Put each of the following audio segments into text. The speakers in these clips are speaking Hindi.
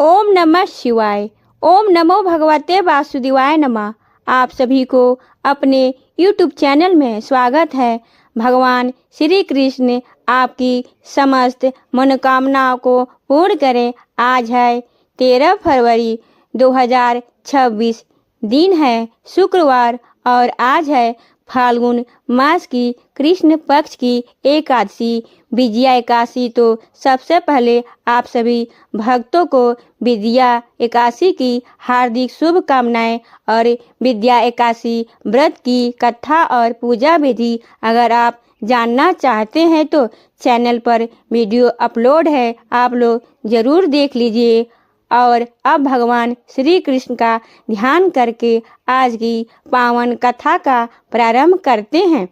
ओम नमः शिवाय। ओम नमो भगवते वासुदेवाय नमः। आप सभी को अपने YouTube चैनल में स्वागत है। भगवान श्री कृष्ण आपकी समस्त मनोकामनाओं को पूर्ण करें। आज है 13 फरवरी 2026, दिन है शुक्रवार और आज है फाल्गुन मास की कृष्ण पक्ष की एकादशी, विजया एकादशी। तो सबसे पहले आप सभी भक्तों को विजया एकादशी की हार्दिक शुभकामनाएं और विजया एकादशी व्रत की कथा और पूजा विधि अगर आप जानना चाहते हैं तो चैनल पर वीडियो अपलोड है, आप लोग जरूर देख लीजिए। और अब भगवान श्री कृष्ण का ध्यान करके आज की पावन कथा का प्रारंभ करते हैं।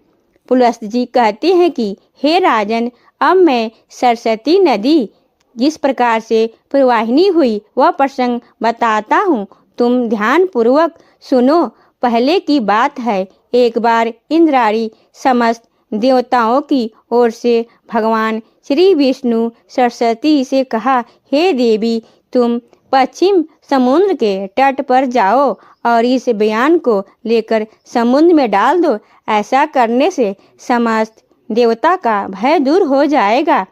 पुलस्त जी कहते हैं कि हे राजन, अब मैं सरस्वती नदी जिस प्रकार से प्रवाहिनी हुई वह प्रसंग बताता हूँ, तुम ध्यान पूर्वक सुनो। पहले की बात है, एक बार इंद्राणी समस्त देवताओं की ओर से भगवान श्री विष्णु सरस्वती से कहा, हे देवी, तुम पश्चिम समुद्र के तट पर जाओ और इस बयान को लेकर समुद्र में डाल दो। ऐसा करने से समस्त देवता का भय दूर हो जाएगा।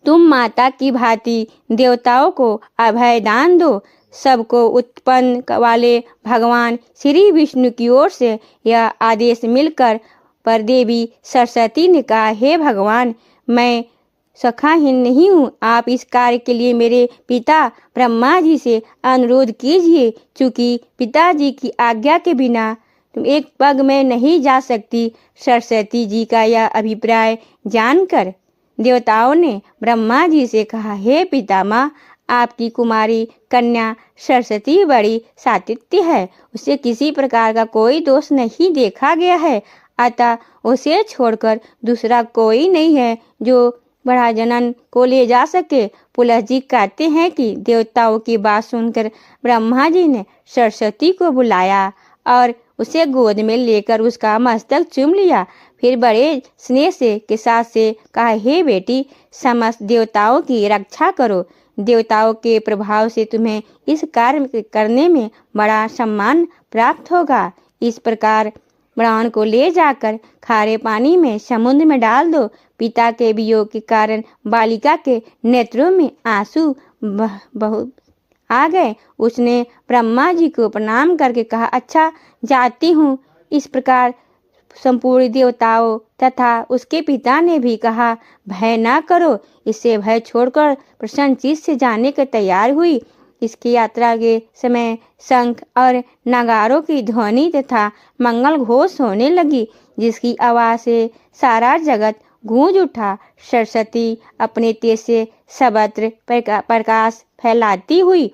तुम माता की भांति देवताओं को अभय दान दो। सबको उत्पन्न वाले भगवान श्री विष्णु की ओर से यह आदेश मिलकर पर देवी सरस्वती ने कहा, हे भगवान, मैं सखाहीन नहीं हूँ। आप इस कार्य के लिए मेरे पिता ब्रह्मा जी से अनुरोध कीजिए। चूंकि पिताजी की आज्ञा के बिना तुम एक पग में नहीं जा सकती। सरस्वती जी का यह अभिप्राय जानकर देवताओं ने ब्रह्मा जी से कहा, हे पितामह, आपकी कुमारी कन्या सरस्वती बड़ी सात्वित्य है, उसे किसी प्रकार का कोई दोष नहीं देखा गया है, अतः उसे छोड़कर दूसरा कोई नहीं है जो बड़ा जनन को ले जा सके। पुलस्त जी कहते हैं कि देवताओं की बात सुनकर ब्रह्मा जी ने सरस्वती को बुलाया और उसे गोद में लेकर उसका मस्तक चूम लिया। फिर बड़े स्नेह से के साथ से कहा, हे बेटी, समस्त देवताओं की रक्षा करो। देवताओं के प्रभाव से तुम्हें इस कार्य करने में बड़ा सम्मान प्राप्त होगा। इस प्रकार ब्राह्मण को ले जाकर खारे पानी में समुद्र में डाल दो। पिता के वियोग के कारण बालिका के नेत्रों में आंसू बहुत आ गए। उसने ब्रह्मा जी को प्रणाम करके कहा, अच्छा, जाती हूँ। इस प्रकार संपूर्ण देवताओं तथा उसके पिता ने भी कहा, भय ना करो। इससे भय छोड़कर प्रसन्न चित्त से जाने के तैयार हुई। इसकी यात्रा के समय शंख और नगारों की ध्वनि तथा मंगल घोष होने लगी, जिसकी आवाज से सारा जगत गूंज उठा। सरस्वती अपने तेज से सर्वत्र प्रकाश फैलाती हुई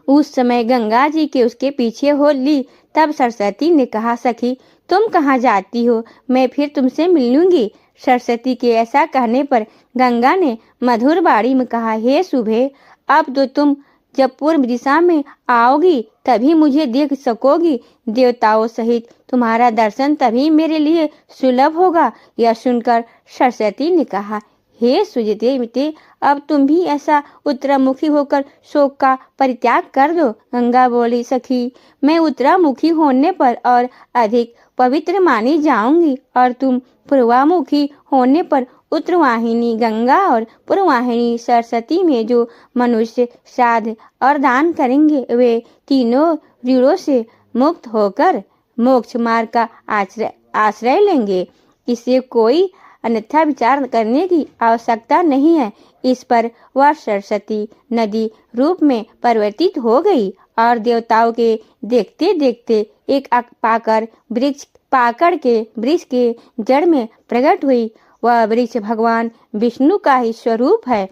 उस समय गंगा जी के उसके पीछे हो ली। तब सरस्वती ने कहा, सखी, तुम कहाँ जाती हो? मैं फिर तुमसे मिलूंगी। सरस्वती के ऐसा कहने पर गंगा ने मधुर बाणी में कहा, हे शुभे, अब तो तुम जब पूर्व दिशा में आओगी तभी मुझे देख सकोगी। देवताओं सहित तुम्हारा दर्शन तभी मेरे लिए सुलभ होगा। यह सुनकर सरस्वती ने कहा, हे सुजते, अब तुम भी ऐसा उत्तरामुखी होकर शोक का परित्याग कर दो। गंगा बोली, सखी, मैं उत्तरामुखी होने पर और अधिक पवित्र मानी जाऊंगी और तुम पूर्वामुखी होने पर उत्तरवाहिनी गंगा और पूर्ववाहिनी सरस्वती में जो मनुष्य श्राद्ध और दान करेंगे वे तीनों ऋणों से मुक्त होकर मोक्ष मार्ग का आश्रय लेंगे। इससे कोई अन्यथा विचार करने की आवश्यकता नहीं है। इस पर वह सरस्वती नदी रूप में परिवर्तित हो गई और देवताओं के देखते देखते एक पाकड़ के वृक्ष के जड़ में प्रकट हुई। वह वृक्ष भगवान विष्णु का ही स्वरूप है।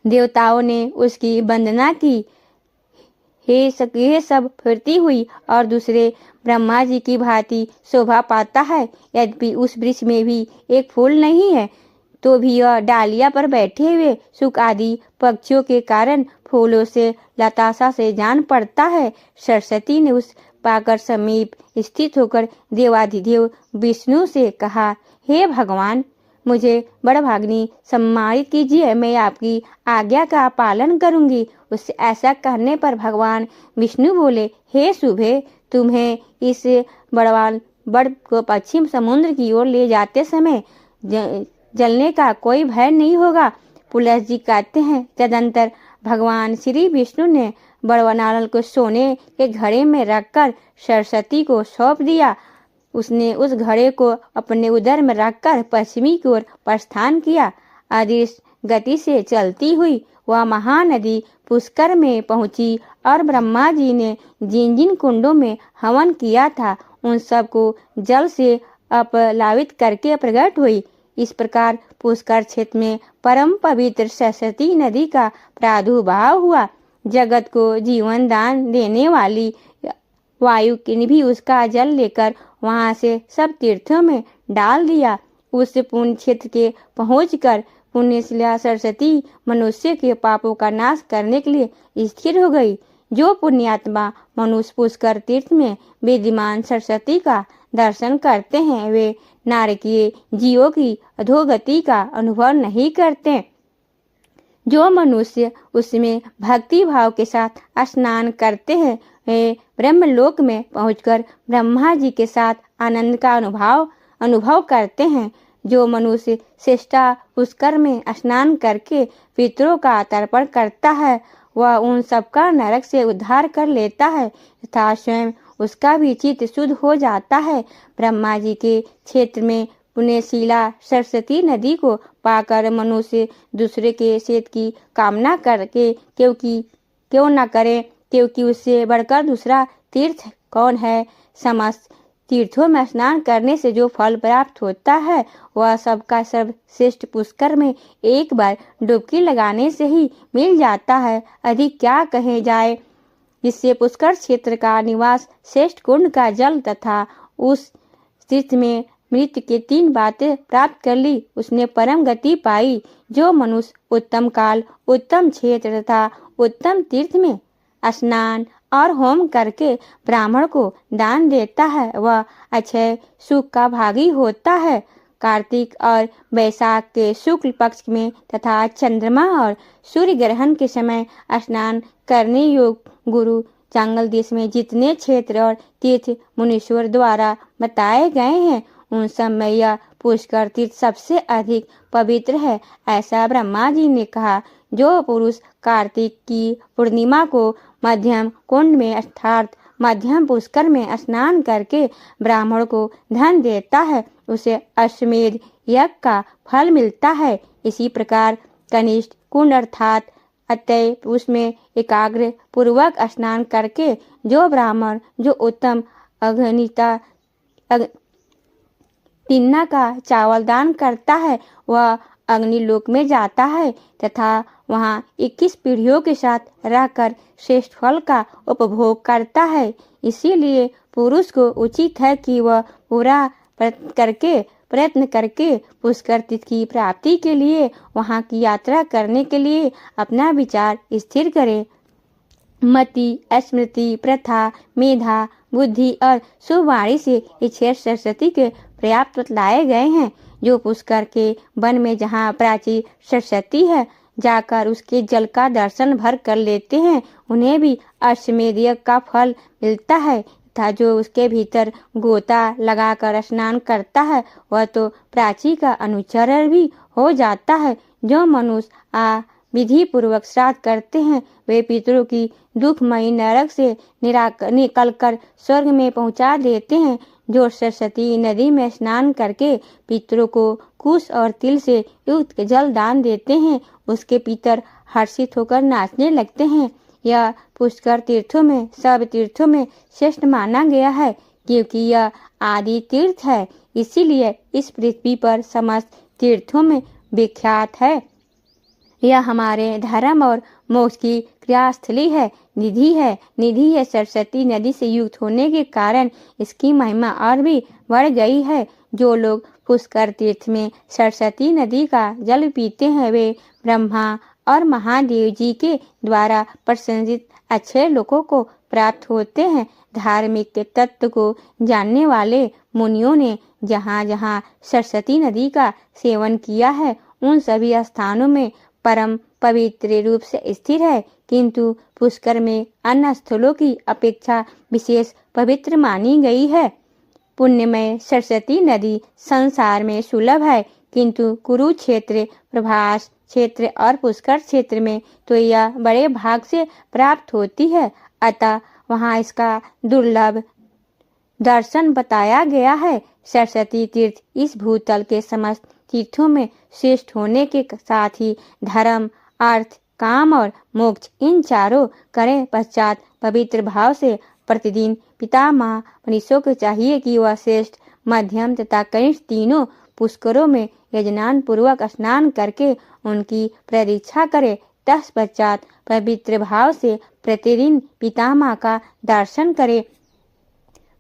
देवताओं ने उसकी वंदना की। हे सब फूर्ति हुई और दूसरे ब्रह्मा जी की भांति शोभा पाता है। यद्यपि उस वृक्ष में भी एक फूल नहीं है, तो भी यह डालिया पर बैठे हुए सुख आदि पक्षियों के कारण फूलों से लताशा से जान पड़ता है। सरस्वती ने उस पाकर समीप स्थित होकर देवाधिदेव विष्णु से कहा, हे भगवान, मुझे बड़भाग्नि सम्मानित कीजिए, मैं आपकी आज्ञा का पालन करूंगी। उससे ऐसा कहने पर भगवान विष्णु बोले, हे शुभे, तुम्हें इस बड़ को पश्चिम समुद्र की ओर ले जाते समय जलने का कोई भय नहीं होगा। पुलस जी कहते हैं, तदंतर भगवान श्री विष्णु ने बड़वनाल को सोने के घड़े में रखकर सरस्वती को सौंप दिया। उसने उस घड़े को अपने उदर में रखकर पश्चिमी की ओर प्रस्थान किया। अदृश्य गति से चलती हुई वह महानदी पुष्कर में पहुंची और ब्रह्मा जी ने जिन जिन कुंडों में हवन किया था उन सब को जल से अपलावित करके प्रकट हुई। इस प्रकार पुष्कर क्षेत्र में परम पवित्र सरस्वती नदी का प्रादुर्भाव हुआ। जगत को जीवन दान देने वाली वायु ने भी उसका जल लेकर वहां से सब तीर्थों में डाल दिया। उस पुण्य क्षेत्र के पहुंचकर पुण्यशिला सरस्वती मनुष्य के पापों का नाश करने के लिए स्थिर हो गई। जो पुण्यात्मा मनुष्य पुष्कर तीर्थ में विद्यमान सरस्वती का दर्शन करते हैं वे नारकीय जीवों की अधोगति का अनुभव नहीं करते। जो मनुष्य उसमें भक्ति भाव के साथ स्नान करते हैं वे ब्रह्मलोक में पहुंचकर ब्रह्मा जी के साथ आनंद का अनुभव करते हैं। जो मनुष्य श्रेष्ठा पुष्कर में स्नान करके पितरों का तर्पण करता है वह उन सबका नरक से उद्धार कर लेता है तथा स्वयं उसका भी चित्त शुद्ध हो जाता है। ब्रह्मा जी के क्षेत्र में पुण्यशिला सरस्वती नदी को पाकर मनुष्य दूसरे के क्षेत्र की कामना करके क्यों न करे, क्योंकि उससे बढ़कर दूसरा तीर्थ कौन है। समस्त तीर्थों में स्नान करने से जो फल प्राप्त होता है वह सबका सर्वश्रेष्ठ पुष्कर में एक बार डुबकी लगाने से ही मिल जाता है। अधिक क्या कहे जाए। इससे पुष्कर क्षेत्र का निवास श्रेष्ठ कुंड का जल तथा उस तीर्थ में मृत्यु के 3 बातें प्राप्त कर ली। उसने परम गति पाई। जो मनुष्य उत्तम काल, उत्तम क्षेत्र तथा उत्तम तीर्थ में स्नान और होम करके ब्राह्मण को दान देता है वह अक्षय सुख का भागी होता है। कार्तिक और वैशाख के शुक्ल पक्ष में तथा चंद्रमा और सूर्य ग्रहण के समय स्नान करने योग्य गुरु जंगल देश में जितने क्षेत्र और तीर्थ मुनीश्वर द्वारा बताए गए हैं उन सब में यह पुष्कर तीर्थ सबसे अधिक पवित्र है। ऐसा ब्रह्मा जी ने कहा। जो पुरुष कार्तिक की पूर्णिमा को मध्यम कुंड में अर्थात मध्यम पुष्कर में स्नान करके ब्राह्मण को धन देता है उसे अश्वमेध यज्ञ का फल मिलता है। इसी प्रकार कनिष्ठ कुंड अर्थात अतय उसमें एकाग्र पूर्वक स्नान करके जो ब्राह्मण जो उत्तम अग्निता तिन्ना का चावल दान करता है वह अग्निलोक में जाता है तथा वहां 21 पीढ़ियों के साथ रहकर श्रेष्ठ फल का उपभोग करता है। इसीलिए पुरुष को उचित है कि वह पूरा प्रयत्न करके पुष्कर तीर्थ की प्राप्ति के लिए वहां की यात्रा करने के लिए अपना विचार स्थिर करे। मति, स्मृति, प्रथा, मेधा, बुद्धि और सुवाणी से ये सरस्वती के पर्याप्त बतलाए गए हैं। जो पुष्कर के वन में जहाँ प्राची सरस्वती है जाकर उसके जल का दर्शन भर कर लेते हैं उन्हें भी अश्वमेध यज्ञ का फल मिलता है तथा जो उसके भीतर गोता लगाकर स्नान करता है वह तो प्राची का अनुचरण भी हो जाता है। जो मनुष्य विधि पूर्वक श्राद्ध करते हैं वे पितरों की दुखमयी नरक से निकल कर स्वर्ग में पहुंचा देते हैं। जो सरस्वती नदी में स्नान करके पितरों को कुश और तिल से युक्त जल दान देते हैं उसके पितर हर्षित होकर नाचने लगते हैं। यह पुष्कर तीर्थों में सब तीर्थों में श्रेष्ठ माना गया है क्योंकि यह आदि तीर्थ है। इसीलिए इस पृथ्वी पर समस्त तीर्थों में विख्यात है। यह हमारे धर्म और मोक्ष की क्रियास्थली है, निधि है। सरस्वती नदी से युक्त होने के कारण इसकी महिमा और भी बढ़ गई है। जो लोग पुष्कर तीर्थ में सरस्वती नदी का जल पीते हैं वे ब्रह्मा और महादेव जी के द्वारा प्रशंसित अच्छे लोगों को प्राप्त होते हैं। धार्मिक के तत्व को जानने वाले मुनियों ने जहाँ जहाँ सरस्वती नदी का सेवन किया है उन सभी स्थानों में परम पवित्र रूप से स्थिर है, किंतु पुष्कर में अन्य स्थलों की अपेक्षा विशेष पवित्र मानी गई है। पुण्यमय सरस्वती नदी संसार में सुलभ है, किंतु कुरुक्षेत्र, प्रभास क्षेत्र और पुष्कर क्षेत्र में तो यह बड़े भाग से प्राप्त होती है। अतः वहाँ इसका दुर्लभ दर्शन बताया गया है। सरस्वती तीर्थ इस भूतल के समस्त तीर्थों में श्रेष्ठ होने के साथ ही धर्म, अर्थ, काम और मोक्ष इन चारों करें पश्चात पवित्र भाव से प्रतिदिन पितामह मनीषों को चाहिए कि वह श्रेष्ठ, मध्यम तथा कनिष्ठ तीनों पुष्करों में यजनान पूर्वक स्नान करके उनकी प्रतीक्षा करे। तत्पश्चात पवित्र भाव से प्रतिदिन पितामह का दर्शन करे।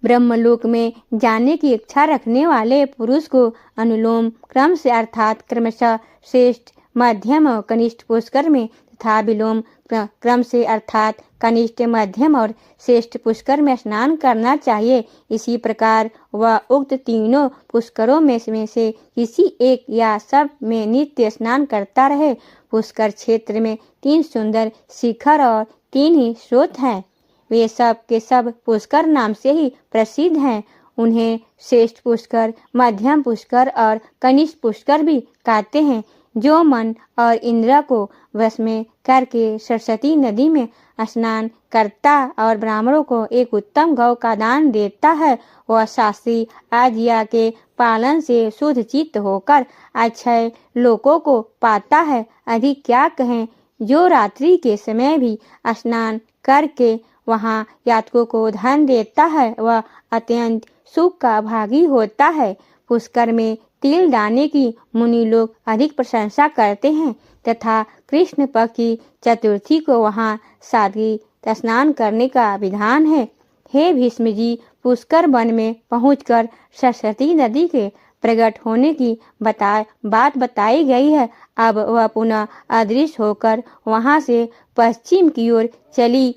ब्रह्मलोक में जाने की इच्छा रखने वाले पुरुष को अनुलोम क्रम से अर्थात क्रमशः श्रेष्ठ, मध्यम और कनिष्ठ पुष्कर में तथा विलोम क्रम से अर्थात कनिष्ठ, मध्यम और श्रेष्ठ पुष्कर में स्नान करना चाहिए। इसी प्रकार वह उक्त तीनों पुष्करों में से किसी एक या सब में नित्य स्नान करता रहे। पुष्कर क्षेत्र में 3 सुंदर शिखर और 3 ही स्रोत हैं। वे सब के सब पुष्कर नाम से ही प्रसिद्ध हैं। उन्हें श्रेष्ठ पुष्कर, मध्यम पुष्कर और कनिष्ठ पुष्कर भी कहते हैं। जो मन और इंद्रिय को वश में करके सरस्वती नदी में स्नान करता और ब्राह्मणों को एक उत्तम गौ का दान देता है, वह शास्त्री आज्ञा के पालन से शुद्ध चित्त होकर अक्षय लोकों को पाता है। अधिक क्या कहें, जो रात्रि के समय भी स्नान करके वहाँ यात्रिकों को धन देता है, वह अत्यंत सुख का भागी होता है। पुष्कर में तिल दाने की मुनि लोग अधिक प्रशंसा करते हैं तथा कृष्ण पक्ष की चतुर्थी को वहाँ सादगी स्नान करने का विधान है। हे भीष्म जी, पुष्कर वन में पहुंचकर सरस्वती नदी के प्रकट होने की बात बताई गई है। अब वह पुनः अदृश्य होकर वहाँ से पश्चिम की ओर चली।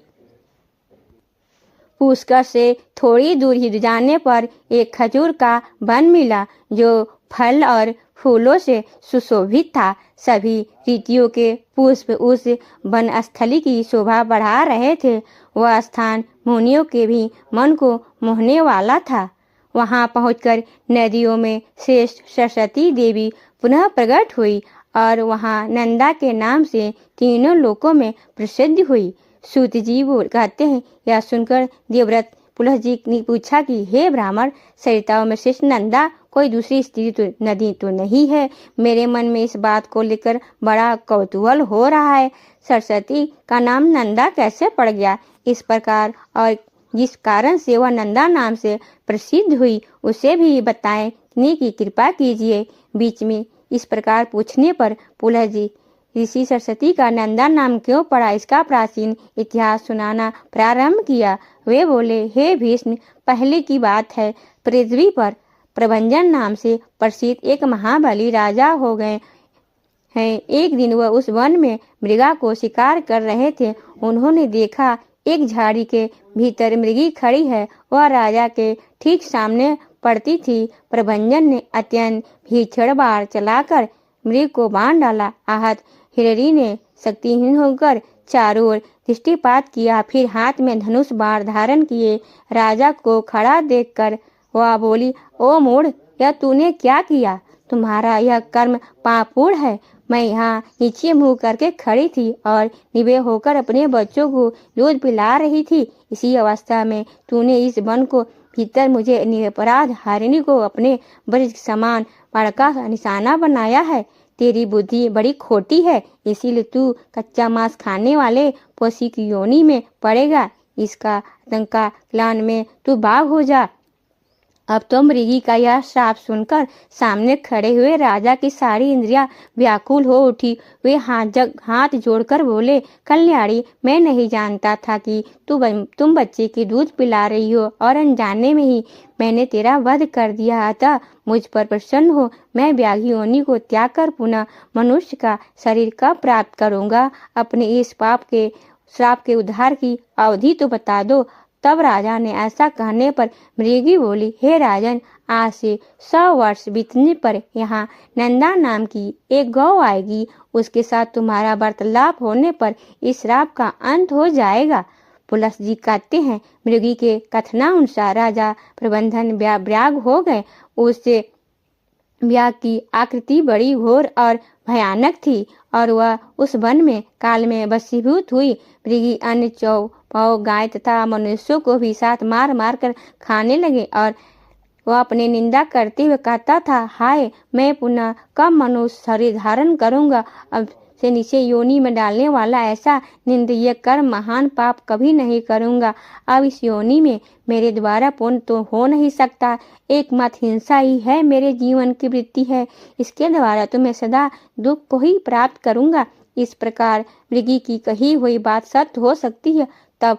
पुष्कर से थोड़ी दूर ही जाने पर एक खजूर का वन मिला जो फल और फूलों से सुशोभित था। सभी रीतियों के पुष्प उस वन स्थली की शोभा बढ़ा रहे थे। वह स्थान मुनियों के भी मन को मोहने वाला था। वहां पहुंचकर नदियों में श्रेष्ठ सरस्वती देवी पुनः प्रकट हुई और वहां नंदा के नाम से तीनों लोकों में प्रसिद्ध हुई। सूत जी कहते हैं, यह सुनकर देवव्रत पुलह जी ने पूछा कि हे ब्राह्मण, सरिताओं में श्रेष्ठ नंदा कोई दूसरी स्त्री तो नदी तो नहीं है। मेरे मन में इस बात को लेकर बड़ा कौतूहल हो रहा है। सरस्वती का नाम नंदा कैसे पड़ गया? इस प्रकार और जिस कारण से वह नंदा नाम से प्रसिद्ध हुई उसे भी बताने की कृपा कीजिए। बीच में इस प्रकार पूछने पर पुलह जी ऋषि सरस्वती का नंदा नाम क्यों पड़ा, इसका प्राचीन इतिहास सुनाना प्रारंभ किया। वे बोले, हे भीष्म, पहले की बात है, पृथ्वी पर प्रभंजन नाम से प्रसिद्ध एक महाबली राजा हो गए हैं। एक दिन वह उस वन में मृगा को शिकार कर रहे थे। उन्होंने देखा एक झाड़ी के भीतर मृगी खड़ी है। वह राजा के ठीक सामने पड़ती थी। प्रभंजन ने अत्यंत भीषण बाण चलाकर मृग को बांध डाला। आहत हिरणी ने शक्तिहीन होकर चारों ओर दृष्टिपात किया, फिर हाथ में धनुष बाण धारण किए। राजा को खड़ा देखकर वह बोली, ओ मूढ़, यह तूने क्या किया? तुम्हारा यह कर्म पापपूर्ण है। मैं यहाँ नीचे मुंह करके खड़ी थी और निबे होकर अपने बच्चों को दूध पिला रही थी। इसी अवस्था में तूने इस वन को भीतर मुझे निरपराध हरिणी को अपने वज्र समान बड़का निशाना बनाया है। तेरी बुद्धि बड़ी खोटी है, इसीलिए तू कच्चा मांस खाने वाले पशु की योनि में पड़ेगा। इसका आतंका क्लान में तू बाघ हो जा। अब तो मृगी का यह श्राप सुनकर सामने खड़े हुए राजा की सारी इंद्रियां व्याकुल हो उठी। वे हाथ जोड़कर बोले, कल्याणी, मैं नहीं जानता था कि तुम बच्चे की दूध पिला रही हो और अनजाने में ही मैंने तेरा वध कर दिया। अतः मुझ पर प्रसन्न हो। मैं व्याघ्र योनि को त्याग कर पुनः मनुष्य का शरीर कब प्राप्त करूंगा? अपने इस श्राप के उद्धार की अवधि तो बता दो। तब राजा ने ऐसा कहने पर मृगी बोली, हे राजन, आज से 100 वर्ष बीतने पर यहाँ नंदा नाम की एक गौ आएगी। उसके साथ तुम्हारा वार्तालाप होने पर इस श्राप का अंत हो जाएगा। पुलस जी कहते हैं, मृगी के कथनानुसार राजा प्रबंधन व्याग हो गए। उससे व्याग की आकृति बड़ी घोर और भयानक थी और वह उस वन में काल में वशीभूत हुई। मृगी अन्य चौपाओं गाय तथा मनुष्यों को भी साथ मार मार कर खाने लगे और वह अपने निंदा करते हुए कहता था, हाय, मैं पुनः कब मनुष्य शरीर धारण करूंगा। अब से नीचे योनि में डालने वाला ऐसा निंदनीय कर्म महान पाप कभी नहीं करूंगा। अब इस योनि में मेरे द्वारा पुण्य तो हो नहीं सकता। एकमात्र हिंसा ही है मेरे जीवन की वृत्ति है। इसके द्वारा तो मैं सदा दुख को ही प्राप्त करूंगा। इस प्रकार मृगी की कही हुई बात सत्य हो सकती है। तब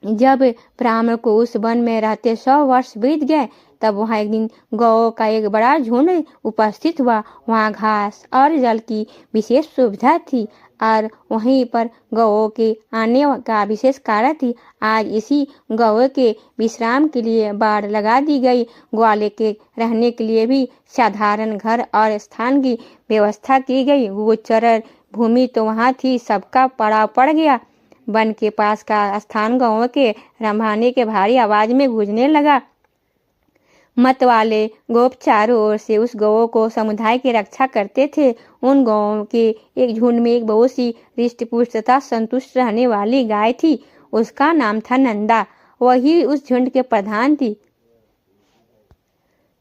जब ब्राह्मण को उस वन में रहते 100 वर्ष बीत गए, तब वहाँ एक दिन गौओं का एक बड़ा झुंड उपस्थित हुआ। वहाँ घास और जल की विशेष सुविधा थी और वहीं पर गौओं के आने का विशेष कारण थी। आज इसी गौओं के विश्राम के लिए बाड़ लगा दी गई। ग्वाले के रहने के लिए भी साधारण घर और स्थान की व्यवस्था की गई। गोचर भूमि तो वहाँ थी, सबका पड़ाव पड़ गया। वन के पास का स्थान गौओं के रंभाने के भारी आवाज में गूंजने लगा। मत वाले गोप चारों ओर से उस गौओं को समुदाय की रक्षा करते थे। उन गौओं के एक झुंड में एक बहुत सी हृष्ट-पुष्ट तथा संतुष्ट रहने वाली गाय थी। उसका नाम था नंदा। वही उस झुंड के प्रधान थी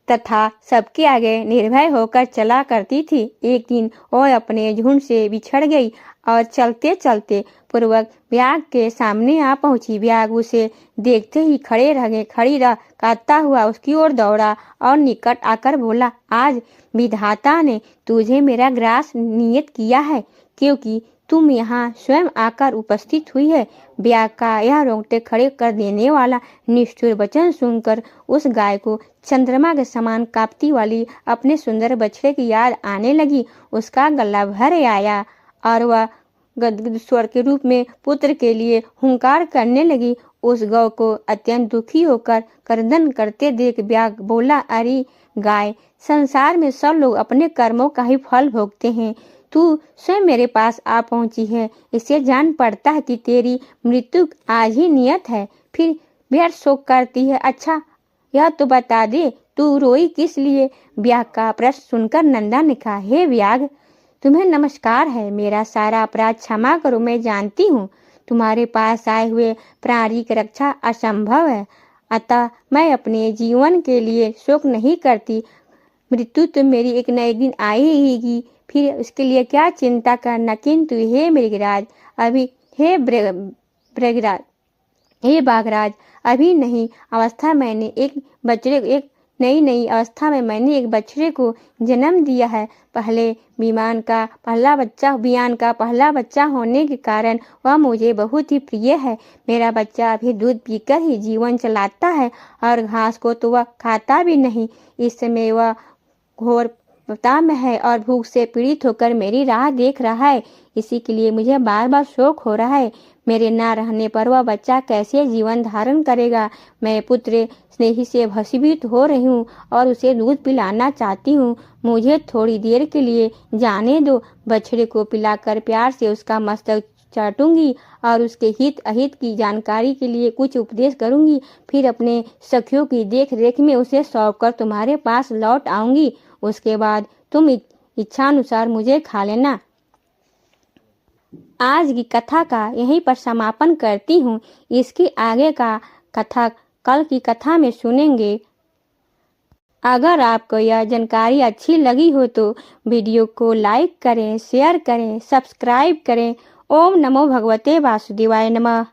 तथा सबके आगे निर्भय होकर चला करती थी। एक दिन वह अपने झुंड से बिछड़ गई और चलते चलते पूर्वक व्याघ्र के सामने आ पहुंची। व्याघ्र उसे देखते ही खड़ी रह कांपता हुआ उसकी ओर दौड़ा और निकट आकर बोला, आज विधाता ने तुझे मेरा ग्रास नियत किया है, क्योंकि तुम यहाँ स्वयं आकर उपस्थित हुई है। व्याघ्र का यह रोंगटे खड़े कर देने वाला निष्ठुर वचन सुनकर उस गाय को चंद्रमा के समान कांपती वाली अपने सुंदर बछड़े की याद आने लगी। उसका गला भर आया और वह गदगद स्वर के रूप में पुत्र के लिए हुंकार करने लगी। उस गौ को अत्यंत दुखी होकर क्रंदन करते देख व्याघ्र बोला, अरे गाय, संसार में सब लोग अपने कर्मों का ही फल भोगते हैं। तू स्वयं मेरे पास आ पहुंची है, इससे जान पड़ता है कि तेरी मृत्यु आज ही नियत है, फिर व्यर्थ शोक करती है। अच्छा, यह तो बता दे, तू रोई किस लिए? व्याघ्र का प्रश्न सुनकर नंदा ने कहा, हे व्याघ्र, तुम्हें नमस्कार है। मेरा सारा अपराध क्षमा करो। मैं जानती हूँ तुम्हारे पास आए हुए प्राणी की रक्षा असंभव है, अतः मैं अपने जीवन के लिए शोक नहीं करती। मृत्यु तो मेरी एक न एक दिन आई ही, फिर उसके लिए क्या चिंता करना। किंतु हे मृगराज, अभी हे मृगराज, हे बाघराज, अभी नहीं अवस्था मैंने एक नई अवस्था में मैंने एक बछड़े को जन्म दिया है। पहले विमान का पहला बच्चा होने के कारण वह मुझे बहुत ही प्रिय है। मेरा बच्चा अभी दूध पीकर ही जीवन चलाता है और घास को तो वह खाता भी नहीं। इस समय वह घोर ताप में है और भूख से पीड़ित होकर मेरी राह देख रहा है। इसी के लिए मुझे बार बार शोक हो रहा है। मेरे ना रहने पर वह बच्चा कैसे जीवन धारण करेगा। मैं पुत्र स्नेही से भसीभूत हो रही हूँ और उसे दूध पिलाना चाहती हूँ। मुझे थोड़ी देर के लिए जाने दो। बछड़े को पिलाकर प्यार से उसका मस्तक चाटूंगी और उसके हित अहित की जानकारी के लिए कुछ उपदेश करूंगी। फिर अपने सखियों की देख रेख में उसे सौंप कर तुम्हारे पास लौट आऊंगी। उसके बाद तुम इच्छानुसार मुझे खा लेना। आज की कथा का यहीं पर समापन करती हूँ। इसके आगे का कथा कल की कथा में सुनेंगे। अगर आपको यह जानकारी अच्छी लगी हो तो वीडियो को लाइक करें, शेयर करें, सब्सक्राइब करें। ओम नमो भगवते वासुदेवाय नमः।